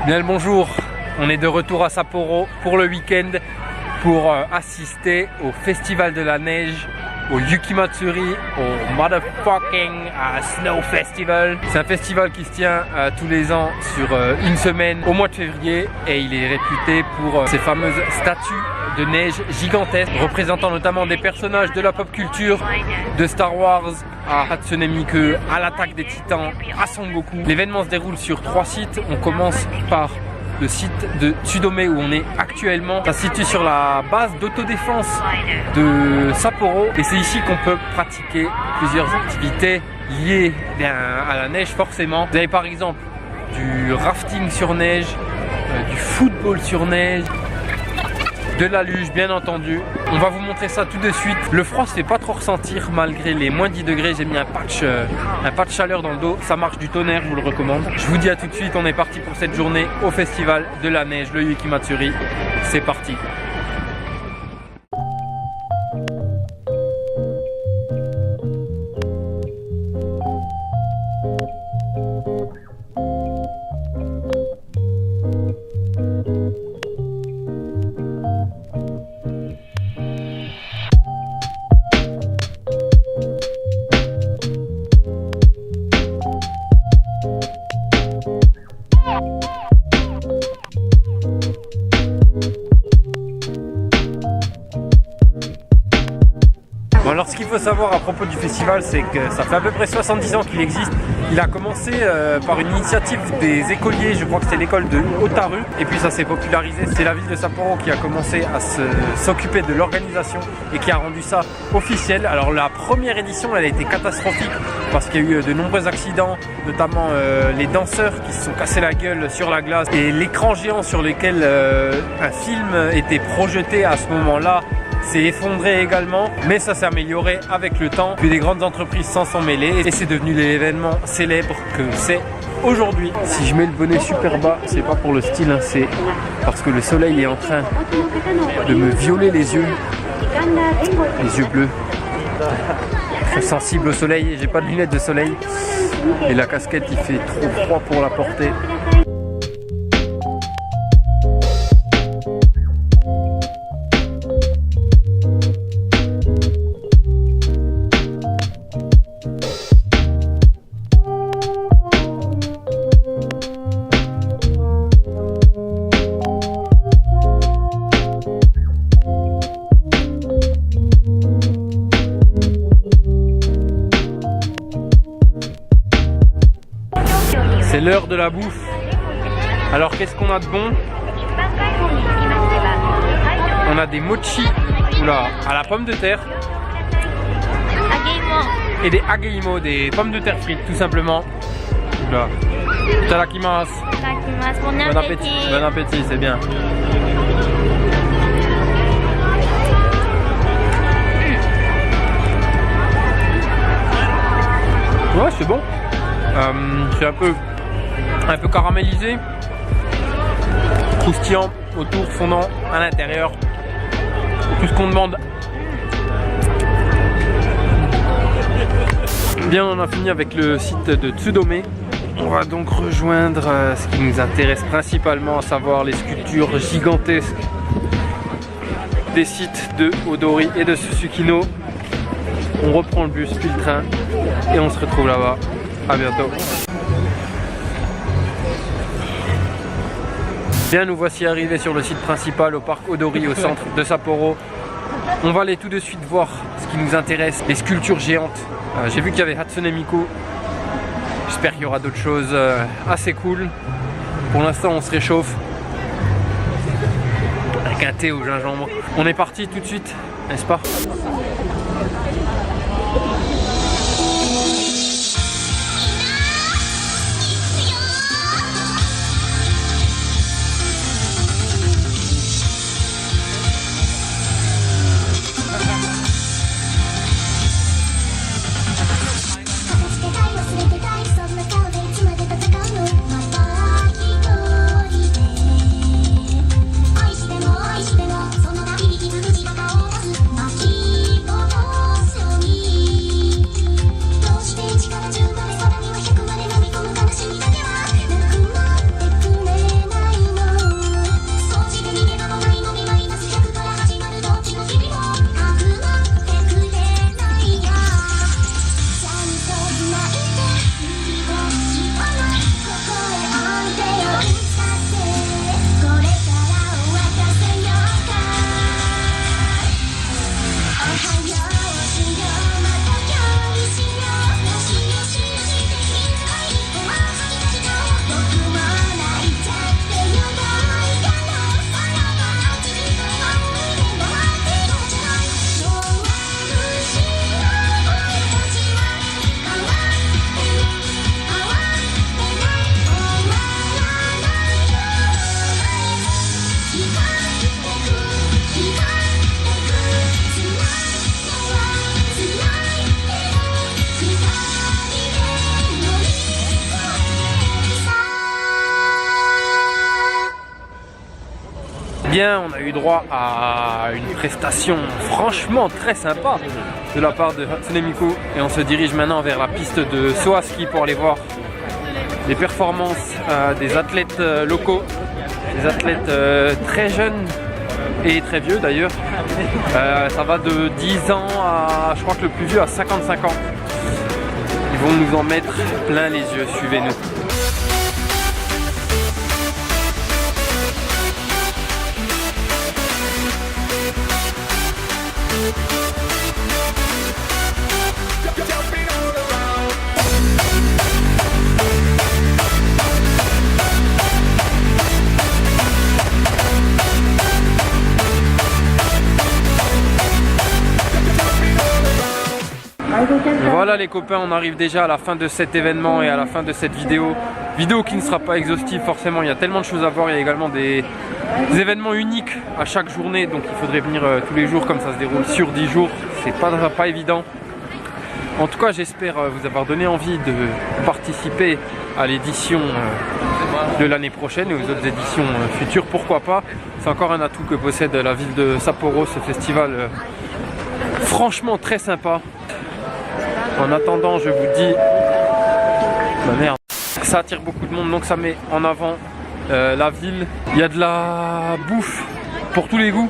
Bien le bonjour, on est de retour à Sapporo pour le week-end pour assister au Festival de la Neige, au Yukimatsuri, au motherfucking Snow Festival. C'est un festival qui se tient tous les ans sur une semaine au mois de février et il est réputé pour ses fameuses statues de neige gigantesques représentant notamment des personnages de la pop culture, de Star Wars à Hatsune Miku, à l'attaque des titans, à Son Goku. L'événement se déroule sur 3 sites. On commence par le site de Tsudome où on est actuellement. Ça se situe sur la base d'autodéfense de Sapporo et c'est ici qu'on peut pratiquer plusieurs activités liées à la neige forcément. Vous avez par exemple du rafting sur neige, du football sur neige, de la luge bien entendu. On va vous montrer ça tout de suite. Le froid se fait pas trop ressentir malgré les moins 10 degrés. J'ai mis un patch chaleur dans le dos. Ça marche du tonnerre, je vous le recommande. Je vous dis à tout de suite, on est parti pour cette journée au festival de la neige, le Yukimatsuri. C'est parti. Alors ce qu'il faut savoir à propos du festival, c'est que ça fait à peu près 70 ans qu'il existe. Il a commencé par une initiative des écoliers, je crois que c'était l'école de Otaru, et puis ça s'est popularisé. C'est la ville de Sapporo qui a commencé à s'occuper de l'organisation et qui a rendu ça officiel. Alors la première édition, elle a été catastrophique parce qu'il y a eu de nombreux accidents, notamment les danseurs qui se sont cassés la gueule sur la glace et l'écran géant sur lequel un film était projeté à ce moment-là s'est effondré également, mais ça s'est amélioré avec le temps. Puis des grandes entreprises s'en sont mêlées et c'est devenu l'événement célèbre que c'est aujourd'hui. Si je mets le bonnet super bas, c'est pas pour le style, hein, c'est parce que le soleil est en train de me violer les yeux bleus. Je suis sensible au soleil, j'ai pas de lunettes de soleil et la casquette il fait trop froid pour la porter. C'est l'heure de la bouffe. Alors qu'est-ce qu'on a de bon? On a des mochi à la pomme de terre et des ageimo, des pommes de terre frites tout simplement. Oula. Itadakimasu. Bon appétit. Bon appétit, c'est bien. Ouais, c'est bon. C'est un peu caramélisé, croustillant autour, fondant à l'intérieur. Tout ce qu'on demande. Bien, on a fini avec le site de Tsudome. On va donc rejoindre ce qui nous intéresse principalement, à savoir les sculptures gigantesques des sites de Odori et de Susukino. On reprend le bus puis le train et on se retrouve là-bas. À bientôt. Bien, nous voici arrivés sur le site principal au parc Odori au centre de Sapporo. On va aller tout de suite voir ce qui nous intéresse, les sculptures géantes. J'ai vu qu'il y avait Hatsune Miku. J'espère qu'il y aura d'autres choses assez cool. Pour l'instant, on se réchauffe avec un thé au gingembre. On est parti tout de suite, n'est-ce pas? Bien, on a eu droit à une prestation franchement très sympa de la part de Hatsune Miku et on se dirige maintenant vers la piste de saut à ski pour aller voir les performances des athlètes locaux, des athlètes très jeunes et très vieux d'ailleurs. Ça va de 10 ans à, je crois que le plus vieux, à 55 ans. Ils vont nous en mettre plein les yeux, suivez-nous. Voilà les copains, on arrive déjà à la fin de cet événement et à la fin de cette vidéo. Vidéo qui ne sera pas exhaustive forcément, il y a tellement de choses à voir, il y a également des événements uniques à chaque journée. Donc il faudrait venir tous les jours comme ça se déroule sur 10 jours, c'est pas évident. En tout cas j'espère vous avoir donné envie de participer à l'édition de l'année prochaine et aux autres éditions futures, pourquoi pas. C'est encore un atout que possède la ville de Sapporo, ce festival franchement très sympa. En attendant, je vous dis, bah merde, ça attire beaucoup de monde, donc ça met en avant la ville. Il y a de la bouffe pour tous les goûts,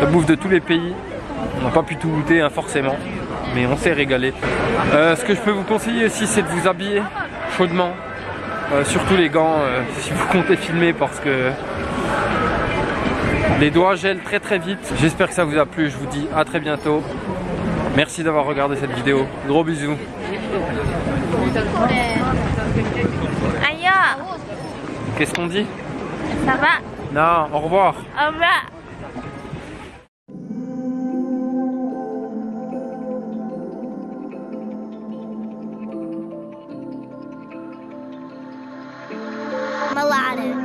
la bouffe de tous les pays. On n'a pas pu tout goûter hein, forcément, mais on s'est régalé. Ce que je peux vous conseiller aussi, c'est de vous habiller chaudement, surtout les gants si vous comptez filmer, parce que les doigts gèlent très très vite. J'espère que ça vous a plu, je vous dis à très bientôt. Merci d'avoir regardé cette vidéo. Gros bisous. Aïe. Qu'est-ce qu'on dit? Ça va? Non, au revoir. Au revoir. Malade.